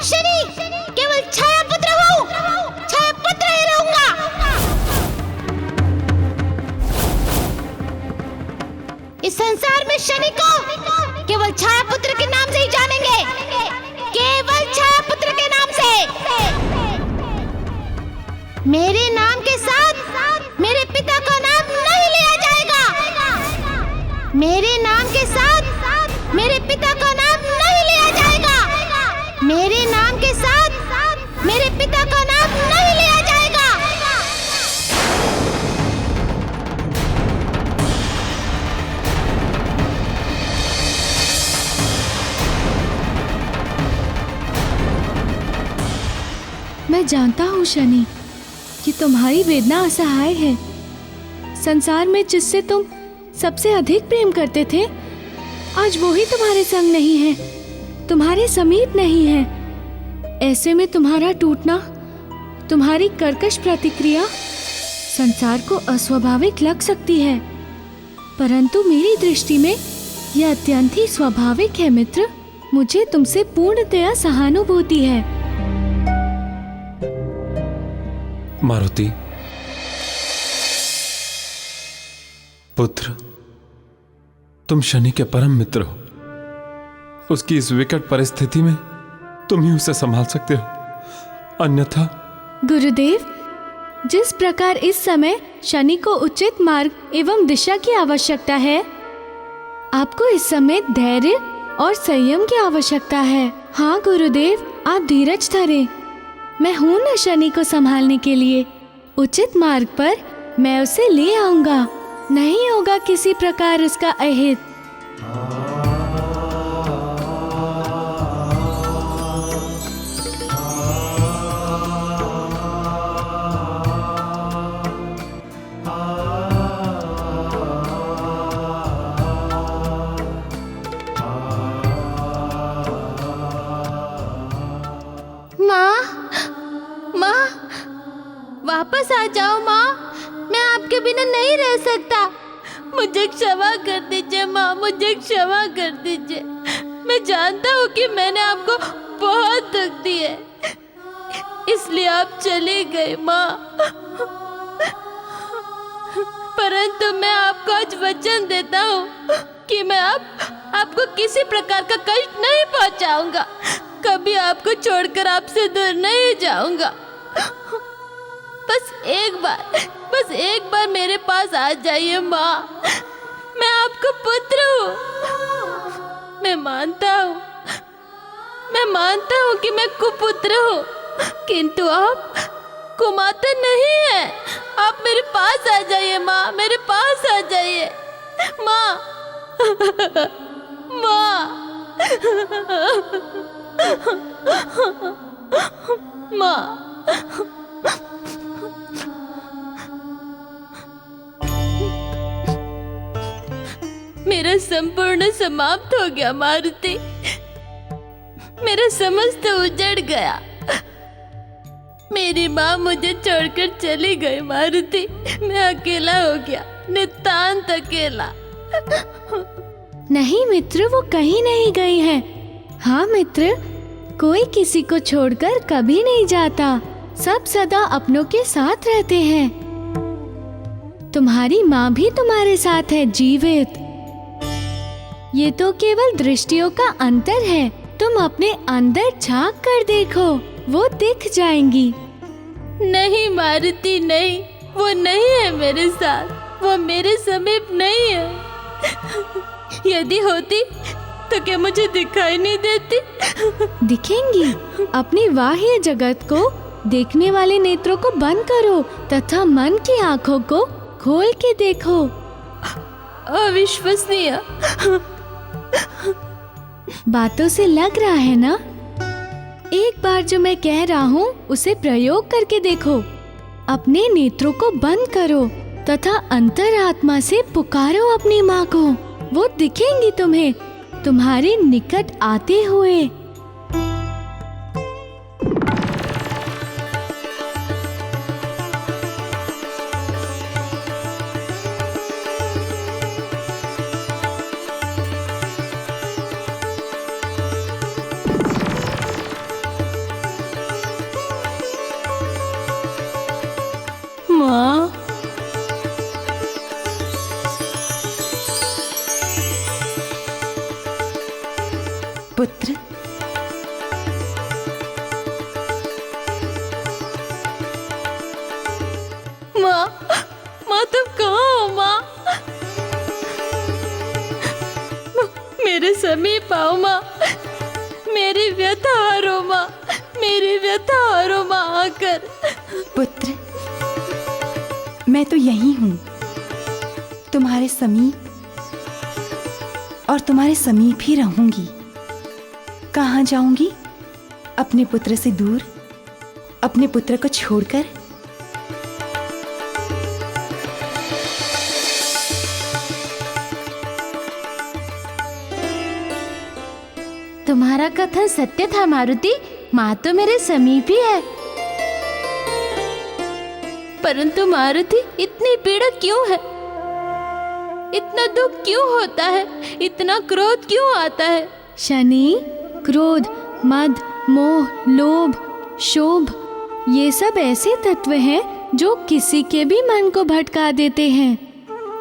शनि केवल छाया पुत्र हूँ, छाया पुत्र ही रहूंगा। इस संसार में शनि को केवल छाया पुत्र के नाम से ही जानेंगे, केवल छाया पुत्र के नाम से। मेरे नाम के साथ मेरे पिता का नाम नहीं लिया जाएगा। मेरे नाम के साथ मेरे पिता का नाम नहीं लिया जाएगा। मेरे नाम के साथ मेरे पिता का नाम नहीं लिया जाएगा। मैं जानता हूँ शनि कि तुम्हारी वेदना असहाय है। संसार में जिससे तुम सबसे अधिक प्रेम करते थे, आज वो ही तुम्हारे संग नहीं है, तुम्हारे समीप नहीं है। ऐसे में तुम्हारा टूटना, तुम्हारी कर्कश प्रतिक्रिया संसार को अस्वाभाविक लग सकती है, परंतु मेरी दृष्टि में यह अत्यंत ही स्वाभाविक है मित्र। मुझे तुमसे पूर्णतया सहानुभूति है। मारुति पुत्र, तुम शनि के परम मित्र हो। उसकी इस विकट परिस्थिति में तुम ही उसे संभाल सकते हो, अन्यथा। गुरुदेव, जिस प्रकार इस समय शनि को उचित मार्ग एवं दिशा की आवश्यकता है, आपको इस समय धैर्य और संयम की आवश्यकता है। हाँ गुरुदेव, आप धीरज धरें। मैं हूं न शनि को संभालने के लिए। उचित मार्ग पर मैं उसे ले आऊंगा। नहीं होगा किसी प्रकार उसका अहित। माँ, वापस आ जाओ माँ, मैं आपके बिना नहीं रह सकता। मुझे क्षमा कर दीजिए माँ, मुझे क्षमा कर दीजिए। मैं जानता हूँ कि मैंने आपको बहुत दुख दिए, इसलिए आप चले गए माँ। परंतु मैं आपको आज वचन देता हूँ कि मैं आपको किसी प्रकार का कष्ट नहीं पहुँचाऊंगा। कभी आपको छोड़कर आपसे दूर नहीं जाऊंगा। बस एक बार मेरे पास आ जाइए माँ। मैं आपका पुत्र हूँ। मैं मानता हूँ कि मैं कुपुत्र हूँ, किंतु आप कुमाता नहीं है। आप मेरे पास आ जाइए माँ, मेरे पास आ जाइए माँ। माँ, माँ। मेरा संपूर्ण समाप्त हो गया मारुति। मेरा समस्त उजड़ गया। मेरी माँ मुझे छोड़कर चली गई मारुति। मैं अकेला हो गया, नितांत अकेला। नहीं मित्र, वो कहीं नहीं गई है। हाँ मित्र, कोई किसी को छोड़कर कभी नहीं जाता। सब सदा अपनों के साथ रहते हैं। तुम्हारी माँ भी तुम्हारे साथ है जीवित। ये तो केवल दृष्टियों का अंतर है। तुम अपने अंदर झांक कर देखो, वो दिख जाएंगी। नहीं मारुति, नहीं, वो नहीं है मेरे साथ। वो मेरे समीप नहीं है। यदि होती तो क्या मुझे दिखाई नहीं देती? दिखेंगी। अपनी बाह्य जगत को देखने वाले नेत्रों को बंद करो तथा मन की आंखों को खोल के देखो। अविश्वसनीय। बातों से लग रहा है ना? एक बार जो मैं कह रहा हूँ उसे प्रयोग करके देखो। अपने नेत्रों को बंद करो तथा अंतरात्मा से पुकारो अपनी माँ को। वो दिखेंगी तुम्हें, तुम्हारे निकट आते हुए। माँ तुम कहाँ हो माँ? मेरे समीप आओ माँ, मेरी व्यथा हरो माँ, मेरी व्यथा हरो माँ आकर। पुत्र, मैं तो यही हूँ, तुम्हारे समीप, और तुम्हारे समीप ही रहूंगी। कहाँ जाऊंगी? अपने पुत्र से दूर, अपने पुत्र को छोड़कर। तुम्हारा कथन सत्य था मारुति, माँ तो मेरे समीप ही है। परंतु मारुति, इतनी पीड़ा क्यों है? इतना दुख क्यों होता है? इतना क्रोध क्यों आता है? शनि, क्रोध, मद, मोह, लोभ, शोभ, ये सब ऐसे तत्व हैं जो किसी के भी मन को भटका देते हैं।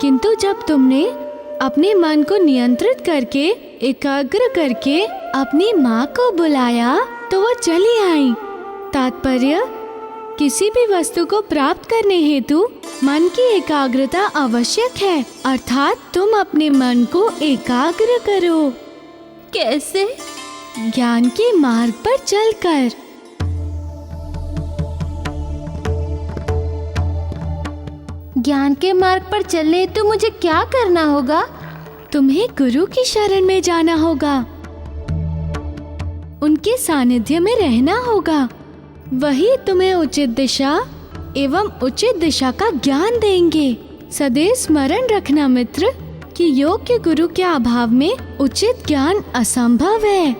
किंतु जब तुमने अपने मन को नियंत्रित करके, एकाग्र करके अपनी माँ को बुलाया तो वो चली आई। तात्पर्य, किसी भी वस्तु को प्राप्त करने हेतु मन की एकाग्रता आवश्यक है, अर्थात तुम अपने मन को एकाग्र करो। कैसे? ज्ञान के मार्ग पर चलकर। ज्ञान के मार्ग पर चलने तो मुझे क्या करना होगा? तुम्हें गुरु की शरण में जाना होगा, उनके सानिध्य में रहना होगा। वही तुम्हें उचित दिशा एवं उचित दिशा का ज्ञान देंगे। सदैव स्मरण रखना मित्र कि योग्य गुरु के अभाव में उचित ज्ञान असंभव है।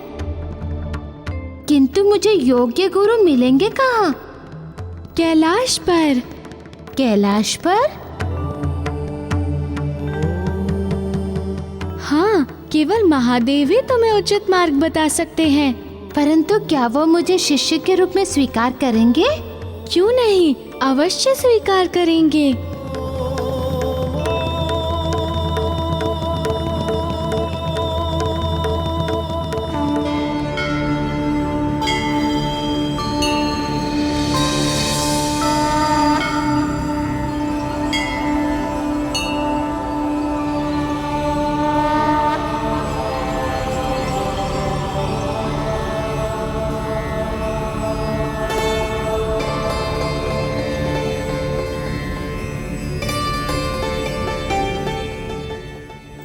किंतु मुझे योग्य गुरु मिलेंगे कहाँ? कैलाश पर। कैलाश पर? हाँ, केवल महादेव ही तुम्हें उचित मार्ग बता सकते हैं। परंतु क्या वो मुझे शिष्य के रूप में स्वीकार करेंगे? क्यों नहीं, अवश्य स्वीकार करेंगे।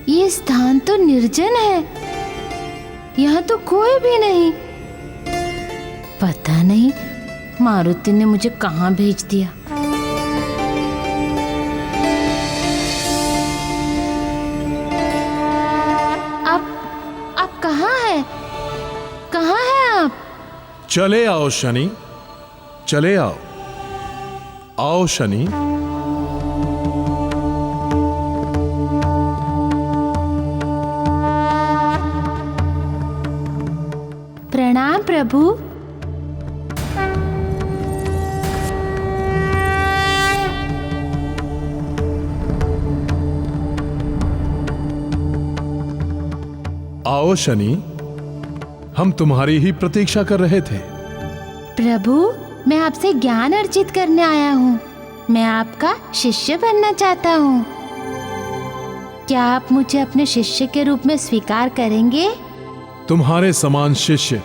ये स्थान तो निर्जन है, यहाँ तो कोई भी नहीं। पता नहीं मारुति ने मुझे कहाँ भेज दिया। आप कहाँ हैं? कहाँ हैं आप? चले आओ शनि, चले आओ। आओ शनि। प्रणाम प्रभु। आओ शनि, हम तुम्हारी ही प्रतीक्षा कर रहे थे। प्रभु, मैं आपसे ज्ञान अर्जित करने आया हूँ। मैं आपका शिष्य बनना चाहता हूँ। क्या आप मुझे अपने शिष्य के रूप में स्वीकार करेंगे? तुम्हारे समान शिष्य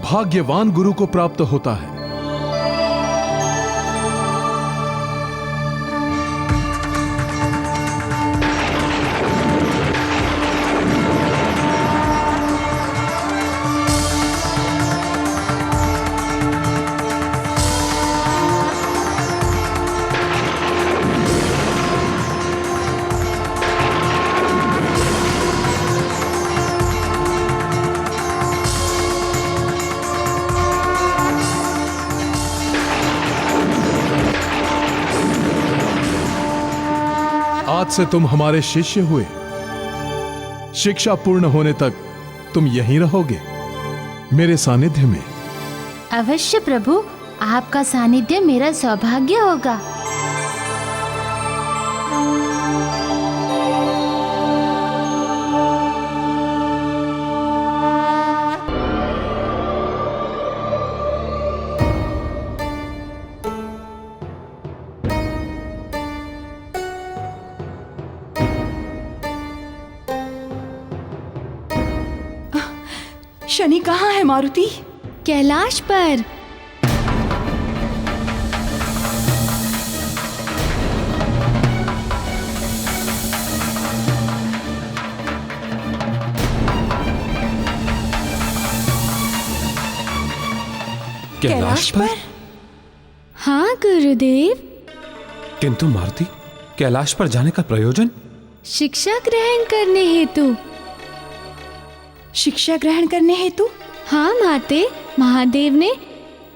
भाग्यवान गुरु को प्राप्त होता है। आज से तुम हमारे शिष्य हुए। शिक्षा पूर्ण होने तक तुम यहीं रहोगे, मेरे सानिध्य में। अवश्य प्रभु, आपका सानिध्य मेरा सौभाग्य होगा। शनि कहाँ है मारुति? कैलाश पर। कैलाश पर? हाँ गुरुदेव। किंतु मारुति, कैलाश पर जाने का प्रयोजन? शिक्षा ग्रहण करने हेतु। शिक्षा ग्रहण करने हेतु? हाँ माते, महादेव ने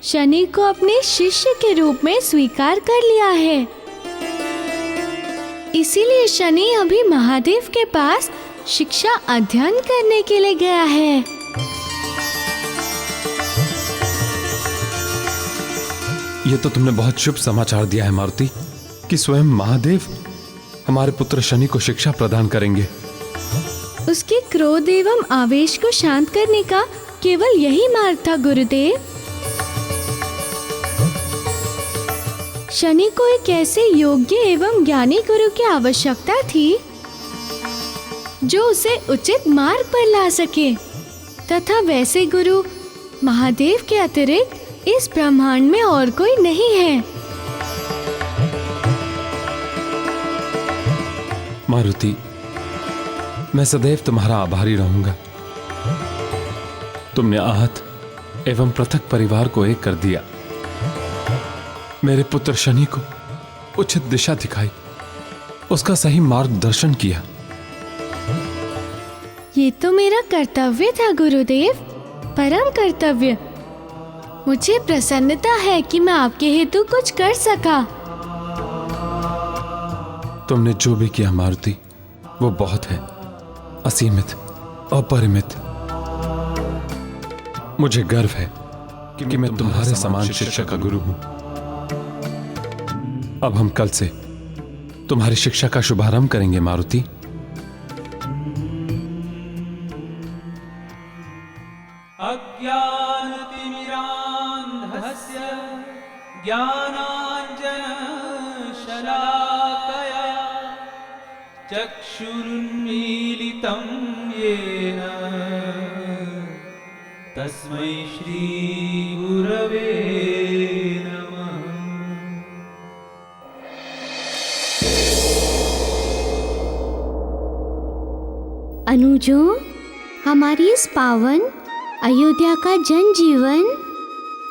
शनि को अपने शिष्य के रूप में स्वीकार कर लिया है। इसीलिए शनि अभी महादेव के पास शिक्षा अध्ययन करने के लिए गया है। ये तो तुमने बहुत शुभ समाचार दिया है मारुति, कि स्वयं महादेव हमारे पुत्र शनि को शिक्षा प्रदान करेंगे। उसके क्रोध एवं आवेश को शांत करने का केवल यही मार्ग था गुरुदेव। शनि को एक ऐसे योग्य एवं ज्ञानी गुरु की आवश्यकता थी जो उसे उचित मार्ग पर ला सके, तथा वैसे गुरु महादेव के अतिरिक्त इस ब्रह्मांड में और कोई नहीं है। मारुति, मैं सदैव तुम्हारा आभारी रहूंगा। तुमने आहत एवं पृथक परिवार को एक कर दिया, मेरे पुत्र शनि को उचित दिशा दिखाई, उसका सही मार्गदर्शन किया। ये तो मेरा कर्तव्य था गुरुदेव, परम कर्तव्य। मुझे प्रसन्नता है कि मैं आपके हेतु कुछ कर सका। तुमने जो भी किया मारुति, वो बहुत है, असीमित, अपरिमित। मुझे गर्व है कि मैं तुम्हारे समान शिक्षा का गुरु हूं। अब हम कल से तुम्हारी शिक्षा का शुभारंभ करेंगे मारुति। अज्ञानतिमिरान्धस्य ज्ञानाञ्जनशलाकया चक्षुरुन्मीलितं येन तस्मै श्रीगुरवे नमः। अनुजों, हमारी इस पावन अयोध्या का जनजीवन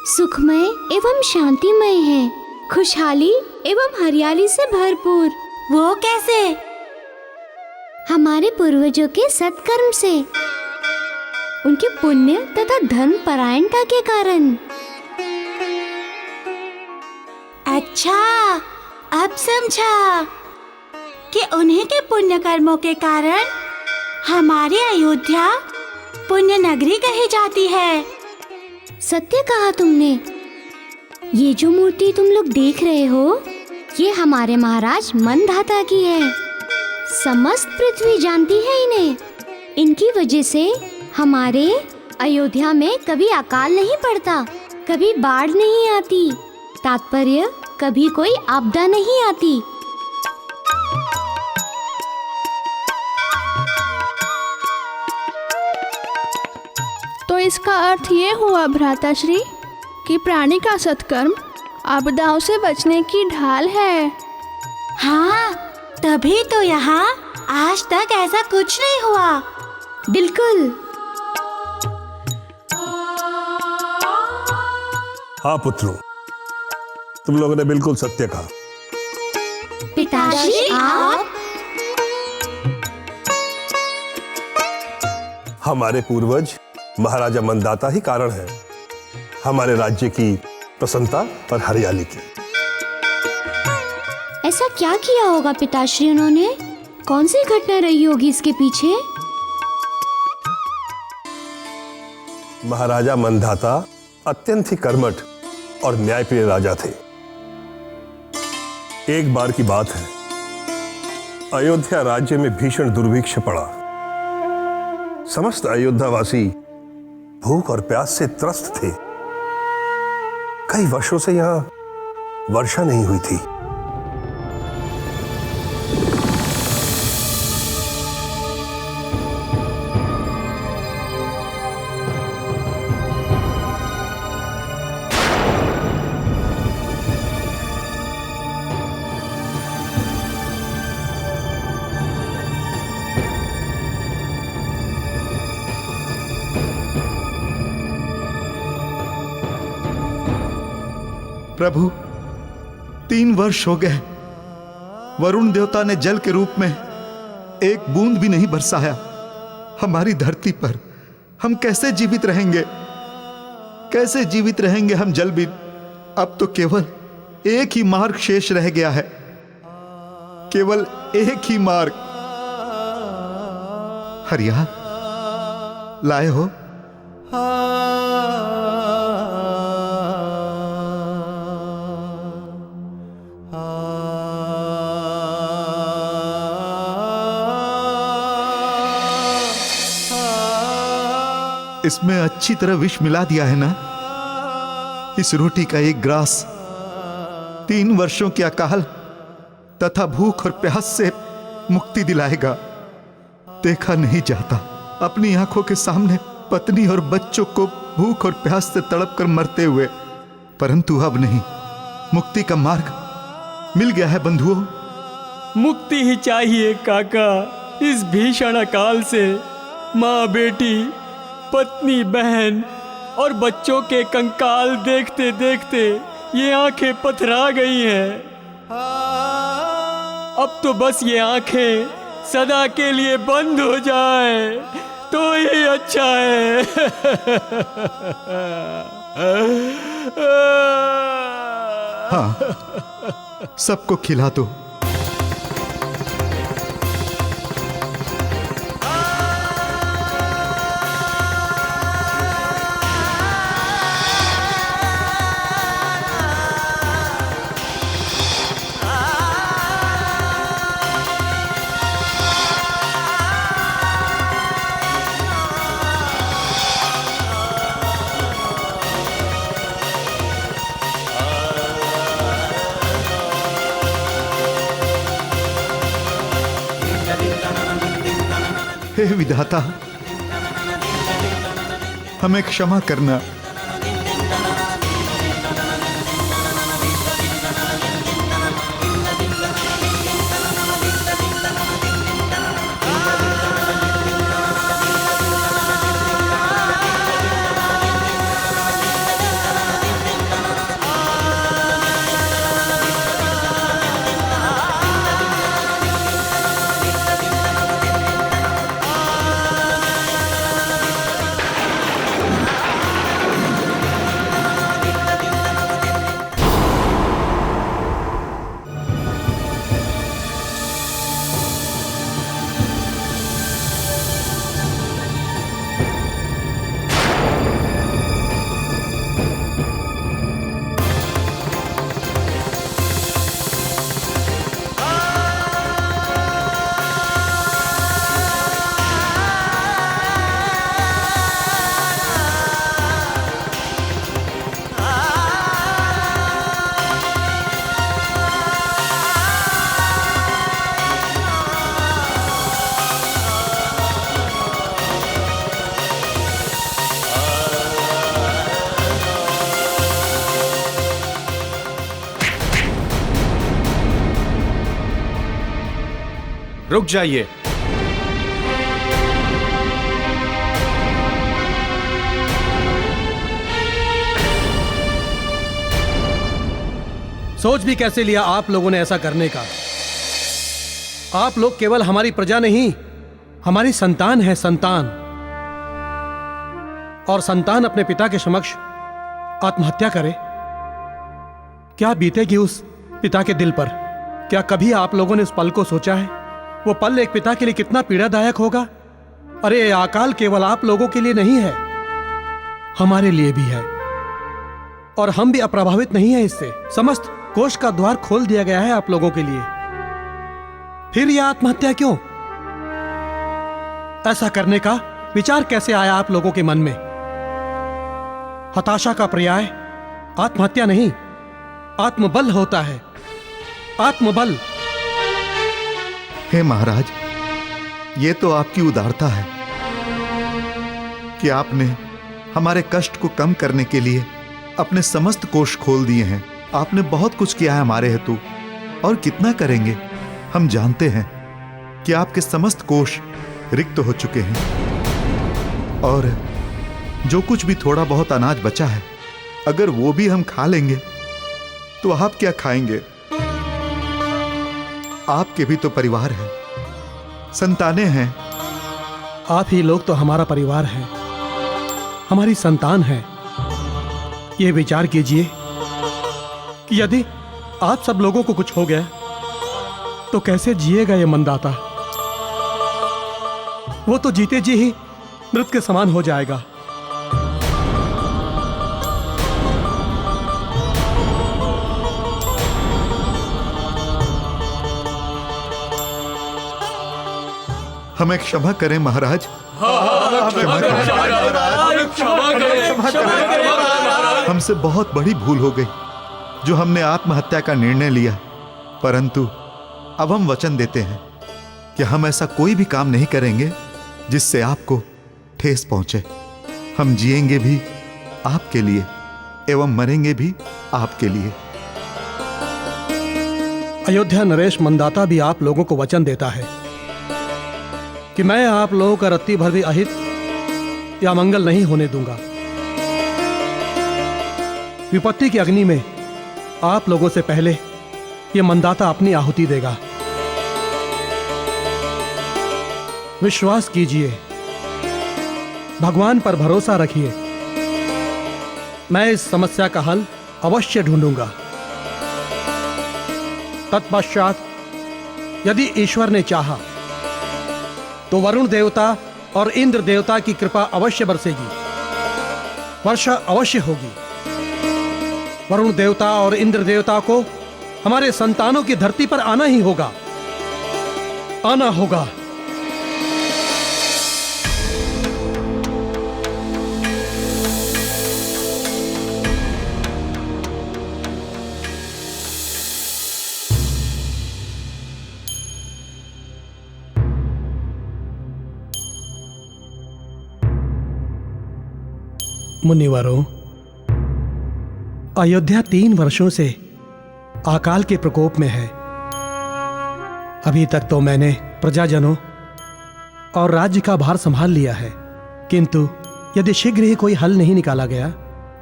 सुखमय एवं शांतिमय है, खुशहाली एवं हरियाली से भरपूर। वो कैसे? हमारे पूर्वजों के सत्कर्म से, उनके पुण्य तथा धर्म परायणता के कारण। अच्छा, अब समझा कि उन्हीं के पुण्य कर्मों के कारण हमारी अयोध्या पुण्य नगरी कही जाती है। सत्य कहा तुमने। ये जो मूर्ति तुम लोग देख रहे हो, ये हमारे महाराज मंधाता की है। समस्त पृथ्वी जानती है इन्हें। इनकी वजह से हमारे अयोध्या में कभी अकाल नहीं पड़ता, कभी बाढ़ नहीं आती, तात्पर्य कभी कोई आपदा नहीं आती। तो इसका अर्थ ये हुआ भ्राताश्री कि प्राणी का सत्कर्म आपदाओं से बचने की ढाल है। हाँ, तभी तो यहाँ आज तक ऐसा कुछ नहीं हुआ। बिल्कुल। हाँ पुत्रों, तुम लोगों ने बिल्कुल सत्य कहा। पिताश्री आप? हमारे पूर्वज महाराजा मंदाता ही कारण है हमारे राज्य की प्रसन्नता और हरियाली की। ऐसा क्या किया होगा पिताश्री उन्होंने? कौन सी घटना रही होगी इसके पीछे? महाराजा मंदाता अत्यंत ही कर्मठ और न्यायप्रिय राजा थे। एक बार की बात है, अयोध्या राज्य में भीषण दुर्भिक्ष पड़ा। समस्त अयोध्यावासी भूख और प्यास से त्रस्त थे। कई वर्षों से यहां वर्षा नहीं हुई थी। प्रभु 3 वर्ष हो गए, वरुण देवता ने जल के रूप में एक बूंद भी नहीं बरसाया हमारी धरती पर। हम कैसे जीवित रहेंगे, कैसे जीवित रहेंगे हम जल बिन? अब तो केवल एक ही मार्ग शेष रह गया है, केवल एक ही मार्ग। हरिया लाए हो? इसमें अच्छी तरह विष मिला दिया है ना? इस रोटी का एक ग्रास 3 वर्षों के अकाल तथा भूख और प्यास से मुक्ति दिलाएगा। देखा नहीं जाता अपनी आंखों के सामने पत्नी और बच्चों को भूख और प्यास से तड़प कर मरते हुए, परंतु अब नहीं, मुक्ति का मार्ग मिल गया है बंधुओं। मुक्ति ही चाहिए काका, इस भीषण अकाल से। माँ बेटी, पत्नी बहन और बच्चों के कंकाल देखते देखते ये आंखें पथरा गई हैं। अब तो बस ये आंखें सदा के लिए बंद हो जाए तो ही अच्छा है। हाँ, सबको खिला दो। हे विधाता, हमें क्षमा करना। रुक जाइए। सोच भी कैसे लिया आप लोगों ने ऐसा करने का? आप लोग केवल हमारी प्रजा नहीं, हमारी संतान है, संतान। और संतान अपने पिता के समक्ष आत्महत्या करे, क्या बीतेगी उस पिता के दिल पर? क्या कभी आप लोगों ने उस पल को सोचा है? वो पल एक पिता के लिए कितना पीड़ादायक होगा। अरे ये अकाल केवल आप लोगों के लिए नहीं है, हमारे लिए भी है। और हम भी अप्रभावित नहीं है इससे। समस्त कोष का द्वार खोल दिया गया है आप लोगों के लिए। फिर यह आत्महत्या क्यों? ऐसा करने का विचार कैसे आया आप लोगों के मन में? हताशा का पर्याय आत्महत्या नहीं, आत्मबल होता है। आत्मबल। हे महाराज, ये तो आपकी उदारता है कि आपने हमारे कष्ट को कम करने के लिए अपने समस्त कोष खोल दिए हैं। आपने बहुत कुछ किया है हमारे हेतु, और कितना करेंगे। हम जानते हैं कि आपके समस्त कोष रिक्त हो चुके हैं, और जो कुछ भी थोड़ा बहुत अनाज बचा है, अगर वो भी हम खा लेंगे तो आप क्या खाएंगे? आपके भी तो परिवार है, संतानें हैं। आप ही लोग तो हमारा परिवार है, हमारी संतान है। ये विचार कीजिए कि यदि आप सब लोगों को कुछ हो गया तो कैसे जिएगा ये मंदाता? वो तो जीते जी ही मृत के समान हो जाएगा। हमें क्षमा करें महाराज। हमसे बहुत बड़ी भूल हो गई जो हमने आत्महत्या का निर्णय लिया, परंतु अब हम वचन देते हैं कि हम ऐसा कोई भी काम नहीं करेंगे जिससे आपको ठेस पहुंचे। हम जिएंगे भी आपके लिए एवं मरेंगे भी आपके लिए। अयोध्या नरेश मंदाता भी आप लोगों को वचन देता है कि मैं आप लोगों का रत्ती भर भी अहित या मंगल नहीं होने दूंगा। विपत्ति की अग्नि में आप लोगों से पहले यह मंदाता अपनी आहुति देगा। विश्वास कीजिए, भगवान पर भरोसा रखिए, मैं इस समस्या का हल अवश्य ढूंढूंगा। तत्पश्चात यदि ईश्वर ने चाहा तो वरुण देवता और इंद्र देवता की कृपा अवश्य बरसेगी, वर्षा अवश्य होगी। वरुण देवता और इंद्र देवता को हमारे संतानों की धरती पर आना ही होगा, आना होगा। मुनिवरों, अयोध्या 3 वर्षों से अकाल के प्रकोप में है। अभी तक तो मैंने प्रजाजनों और राज्य का भार संभाल लिया है, किंतु यदि शीघ्र ही कोई हल नहीं निकाला गया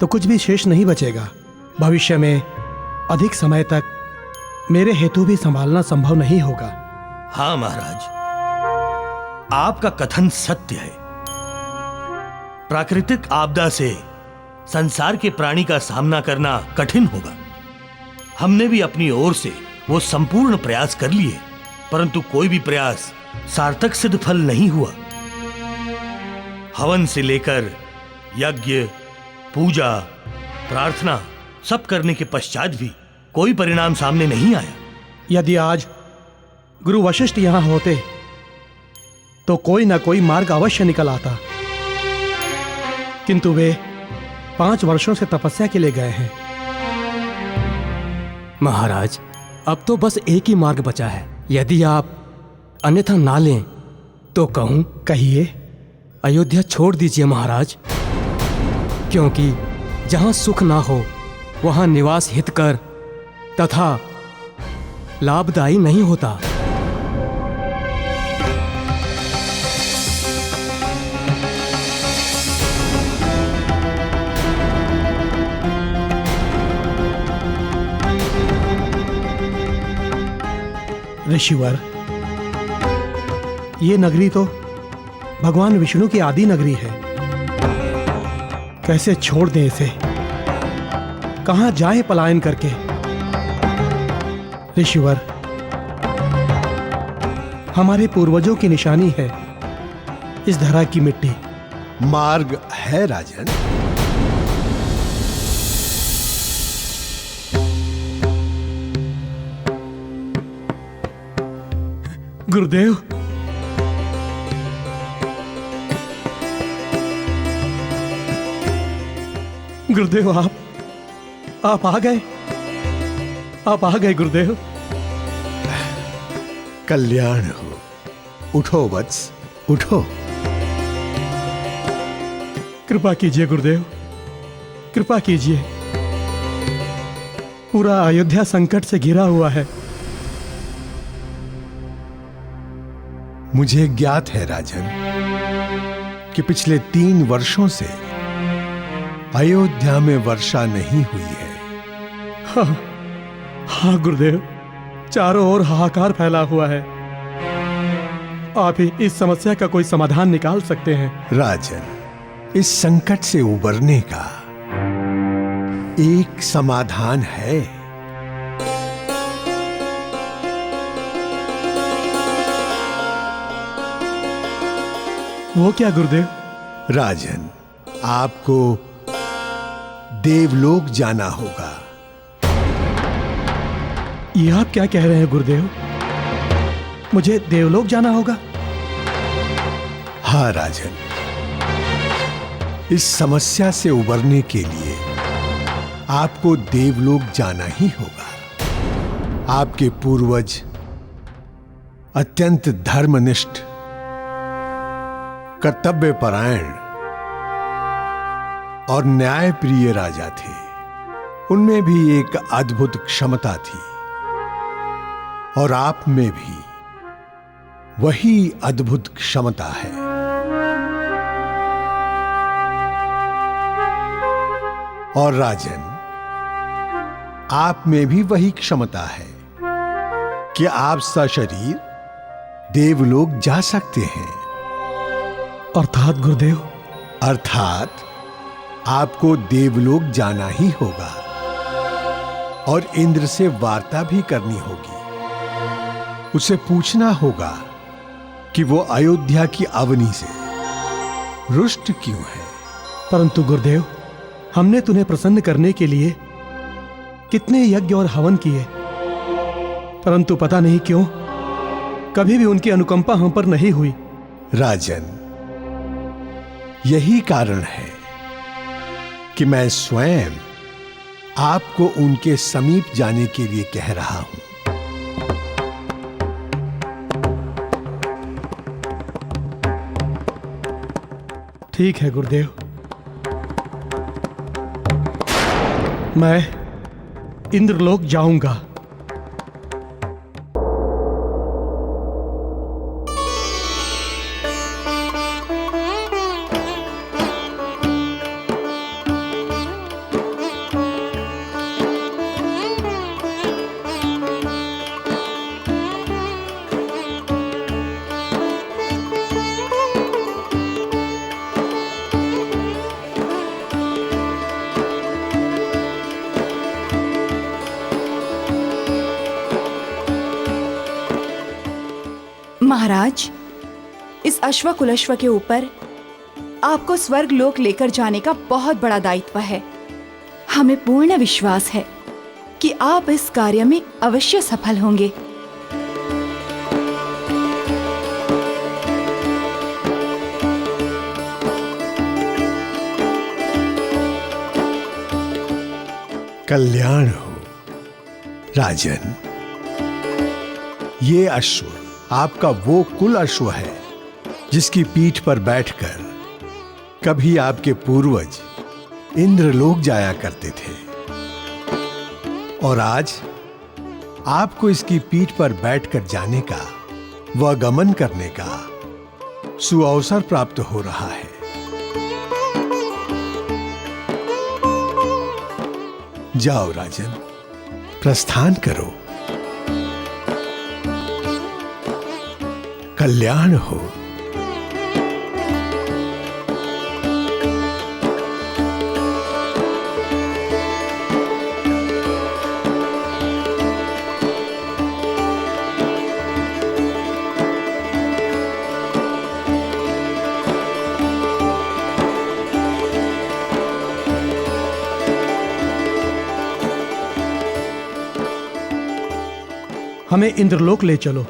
तो कुछ भी शेष नहीं बचेगा। भविष्य में अधिक समय तक मेरे हेतु भी संभालना संभव नहीं होगा। हाँ महाराज, आपका कथन सत्य है। प्राकृतिक आपदा से संसार के प्राणी का सामना करना कठिन होगा। हमने भी अपनी ओर से वो संपूर्ण प्रयास कर लिए, परंतु कोई भी प्रयास सार्थक सिद्ध फल नहीं हुआ। हवन से लेकर यज्ञ, पूजा, प्रार्थना सब करने के पश्चात भी कोई परिणाम सामने नहीं आया। यदि आज गुरु वशिष्ठ यहां होते तो कोई ना कोई मार्ग अवश्य निकल आता, किंतु वे 5 वर्षों से तपस्या के लिए गए हैं। महाराज, अब तो बस एक ही मार्ग बचा है। यदि आप अन्यथा ना लें तो कहूं? कहिए। अयोध्या छोड़ दीजिए महाराज, क्योंकि जहां सुख ना हो वहां निवास हितकर तथा लाभदायी नहीं होता। ऋषिवर, ये नगरी तो भगवान विष्णु की आदि नगरी है। कैसे छोड़ दें इसे? कहां जाए पलायन करके? ऋषिवर, हमारे पूर्वजों की निशानी है इस धरा की मिट्टी। मार्ग है राजन। गुरुदेव, गुरुदेव, आप आ गए, आप आ गए गुरुदेव। कल्याण हो। उठो वत्स, उठो। कृपा कीजिए गुरुदेव, कृपा कीजिए। पूरा अयोध्या संकट से घिरा हुआ है। मुझे ज्ञात है राजन कि पिछले 3 वर्षों से अयोध्या में वर्षा नहीं हुई है। हाँ, हाँ गुरुदेव, चारों ओर हाहाकार फैला हुआ है। आप ही इस समस्या का कोई समाधान निकाल सकते हैं। राजन, इस संकट से उबरने का एक समाधान है। वो क्या गुरुदेव? राजन, आपको देवलोक जाना होगा। ये आप क्या कह रहे हैं गुरुदेव? मुझे देवलोक जाना होगा? हाँ राजन, इस समस्या से उबरने के लिए आपको देवलोक जाना ही होगा। आपके पूर्वज अत्यंत धर्मनिष्ठ, कर्तव्यपरायण और न्यायप्रिय राजा थे। उनमें भी एक अद्भुत क्षमता थी और आप में भी वही अद्भुत क्षमता है। और राजन, आप में भी वही क्षमता है कि आप सशरीर देवलोक जा सकते हैं। अर्थात गुरुदेव? अर्थात आपको देवलोक जाना ही होगा और इंद्र से वार्ता भी करनी होगी। उसे पूछना होगा कि वो अयोध्या की अवनी से रुष्ट क्यों है। परंतु गुरुदेव, हमने तुम्हें प्रसन्न करने के लिए कितने यज्ञ और हवन किए, परंतु पता नहीं क्यों कभी भी उनकी अनुकंपा हम पर नहीं हुई। राजन, यही कारण है कि मैं स्वयं आपको उनके समीप जाने के लिए कह रहा हूं। ठीक है गुरुदेव, मैं इंद्रलोक जाऊंगा। महाराज, इस अश्व कुलश्व के ऊपर आपको स्वर्ग लोक लेकर जाने का बहुत बड़ा दायित्व है। हमें पूर्ण विश्वास है कि आप इस कार्य में अवश्य सफल होंगे। कल्याण हो राजन। ये अश्व आपका वो कुल अश्व है जिसकी पीठ पर बैठकर कभी आपके पूर्वज इंद्रलोक जाया करते थे, और आज आपको इसकी पीठ पर बैठकर जाने का व गमन करने का सुअवसर प्राप्त हो रहा है। जाओ राजन, प्रस्थान करो। कल्याण हो। हमें इंद्रलोक ले चलो।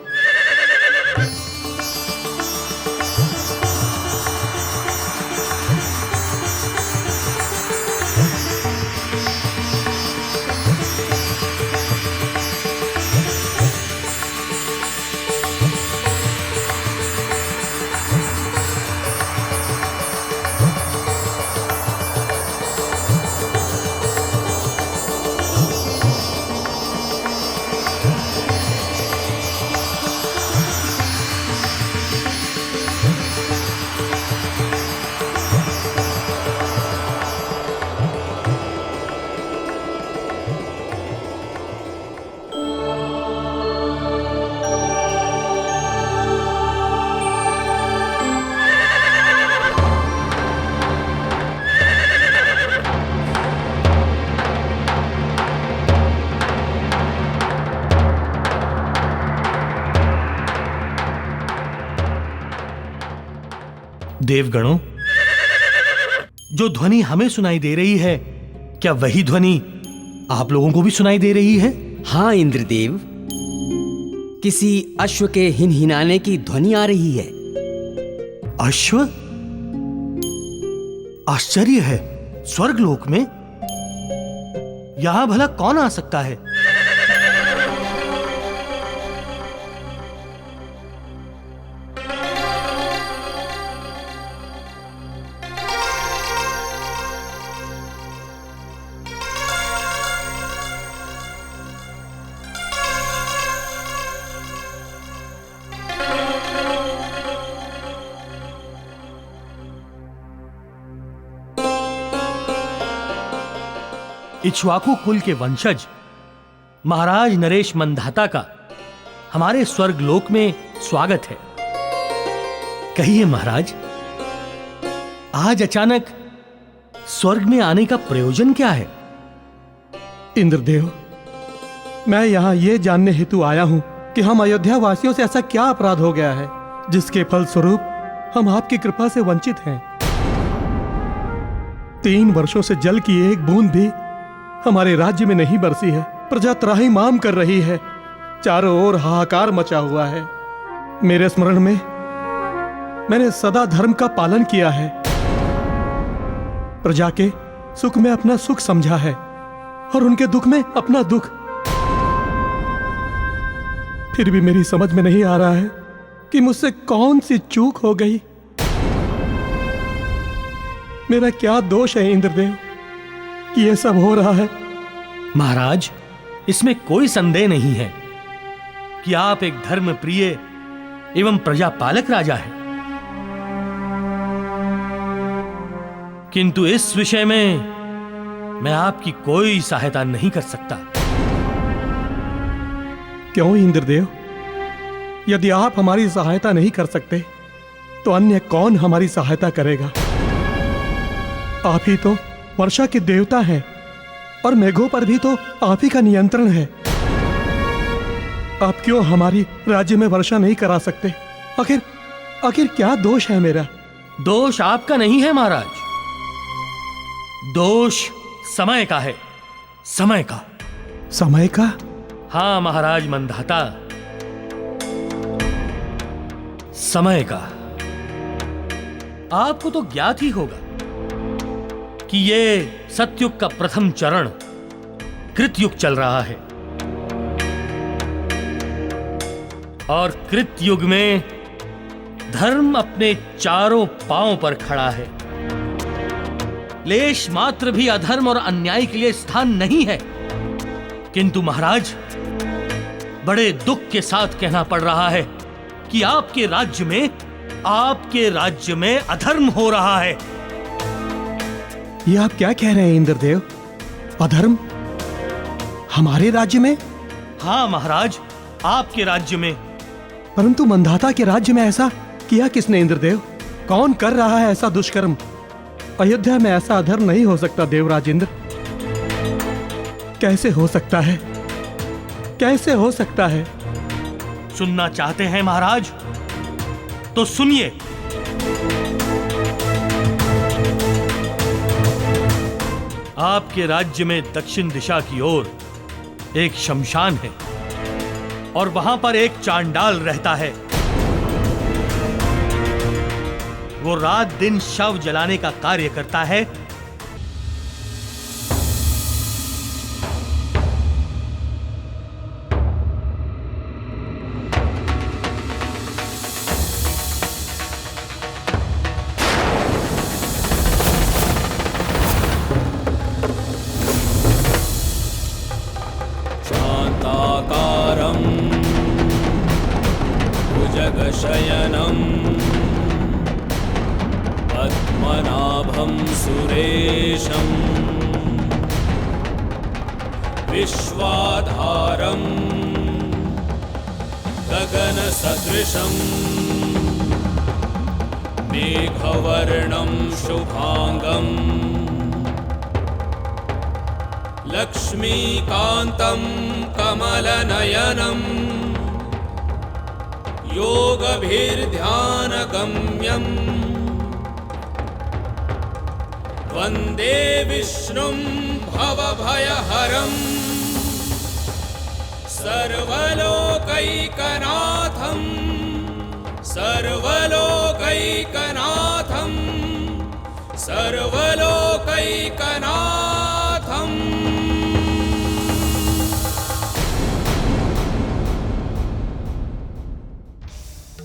देवगणों, जो ध्वनि हमें सुनाई दे रही है, क्या वही ध्वनि आप लोगों को भी सुनाई दे रही है? हाँ इंद्रदेव, किसी अश्व के हिनहिनाने की ध्वनि आ रही है। अश्व? आश्चर्य है, स्वर्गलोक में यहां भला कौन आ सकता है? इक्ष्वाकु कुल के वंशज महाराज नरेश मंधाता का हमारे स्वर्गलोक में स्वागत है। कहिए महाराज, आज अचानक स्वर्ग में आने का प्रयोजन क्या है? इंद्रदेव, मैं यहाँ ये जानने हेतु आया हूँ कि हम अयोध्या वासियों से ऐसा क्या अपराध हो गया है जिसके फलस्वरूप हम आपकी कृपा से वंचित हैं। 3 वर्षों से जल की एक बूंद भी हमारे राज्य में नहीं बरसी है। प्रजा त्राहिमाम कर रही है, चारों ओर हाहाकार मचा हुआ है। मेरे स्मरण में मैंने सदा धर्म का पालन किया है, प्रजा के सुख में अपना सुख समझा है और उनके दुख में अपना दुख। फिर भी मेरी समझ में नहीं आ रहा है कि मुझसे कौन सी चूक हो गई। मेरा क्या दोष है इंद्रदेव कि यह सब हो रहा है? महाराज, इसमें कोई संदेह नहीं है कि आप एक धर्म प्रिय एवं प्रजा पालक राजा हैं। किंतु इस विषय में मैं आपकी कोई सहायता नहीं कर सकता। क्यों इंद्रदेव? यदि आप हमारी सहायता नहीं कर सकते तो अन्य कौन हमारी सहायता करेगा? आप ही तो वर्षा के देवता हैं और मेघों पर भी तो आप ही का नियंत्रण है। आप क्यों हमारी राज्य में वर्षा नहीं करा सकते? आखिर क्या दोष है मेरा? दोष आपका नहीं है महाराज, दोष समय का है। समय का। समय का? हाँ महाराज मंधाता, समय का। आपको तो ज्ञात ही होगा कि ये सतयुग का प्रथम चरण कृतयुग चल रहा है और कृतयुग में धर्म अपने चारों पांवों पर खड़ा है। लेश मात्र भी अधर्म और अन्याय के लिए स्थान नहीं है। किंतु महाराज, बड़े दुख के साथ कहना पड़ रहा है कि आपके राज्य में अधर्म हो रहा है। ये आप क्या कह रहे हैं इंद्रदेव? अधर्म हमारे राज्य में? हाँ महाराज, आपके राज्य में। परंतु मंधाता के राज्य में ऐसा किया किसने इंद्रदेव? कौन कर रहा है ऐसा दुष्कर्म? अयोध्या में ऐसा अधर्म नहीं हो सकता देवराज इंद्र। कैसे हो सकता है? कैसे हो सकता है? सुनना चाहते हैं महाराज तो सुनिए। आपके राज्य में दक्षिण दिशा की ओर एक शमशान है और वहां पर एक चांडाल रहता है। वो रात दिन शव जलाने का कार्य करता है। शांताकारं भुजगशयनं पद्मनाभं सुरेशं विश्वाधारं गगनसदृशं मेघवर्णं शुभांगं लक्ष्मीकान्तं कमलनयनं योगभिर्ध्यानगम्यं वन्दे विष्णुं भवभयहरम् सर्वलोकैकनाथं सर्वलोकैकनाथं सर्वलोकैकनाथम्।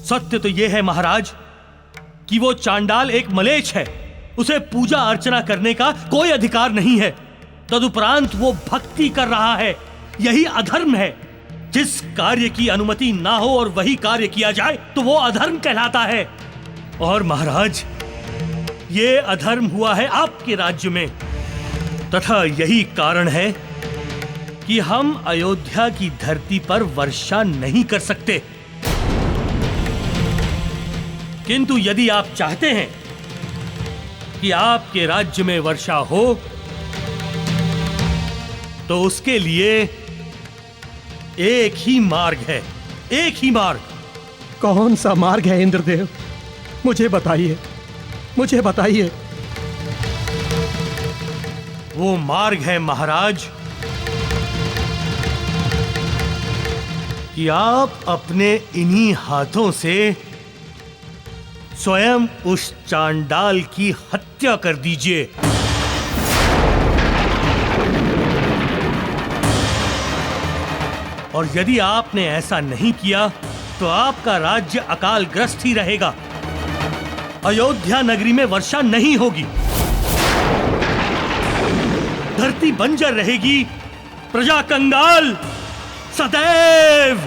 सत्य तो यह है महाराज कि वो चांडाल एक मलेच्छ है, उसे पूजा अर्चना करने का कोई अधिकार नहीं है। तदुपरांत वो भक्ति कर रहा है, यही अधर्म है। जिस कार्य की अनुमति ना हो और वही कार्य किया जाए तो वो अधर्म कहलाता है। और महाराज, ये अधर्म हुआ है आपके राज्य में, तथा यही कारण है कि हम अयोध्या की धरती पर वर्षा नहीं कर सकते। किंतु यदि आप चाहते हैं कि आपके राज्य में वर्षा हो तो उसके लिए एक ही मार्ग है, एक ही मार्ग। कौन सा मार्ग है इंद्रदेव? मुझे बताइए, मुझे बताइए। वो मार्ग है महाराज कि आप अपने इन्हीं हाथों से स्वयं उस चांडाल की हत्या कर दीजिए। और यदि आपने ऐसा नहीं किया तो आपका राज्य अकालग्रस्त ही रहेगा। अयोध्या नगरी में वर्षा नहीं होगी, धरती बंजर रहेगी, प्रजा कंगाल सदैव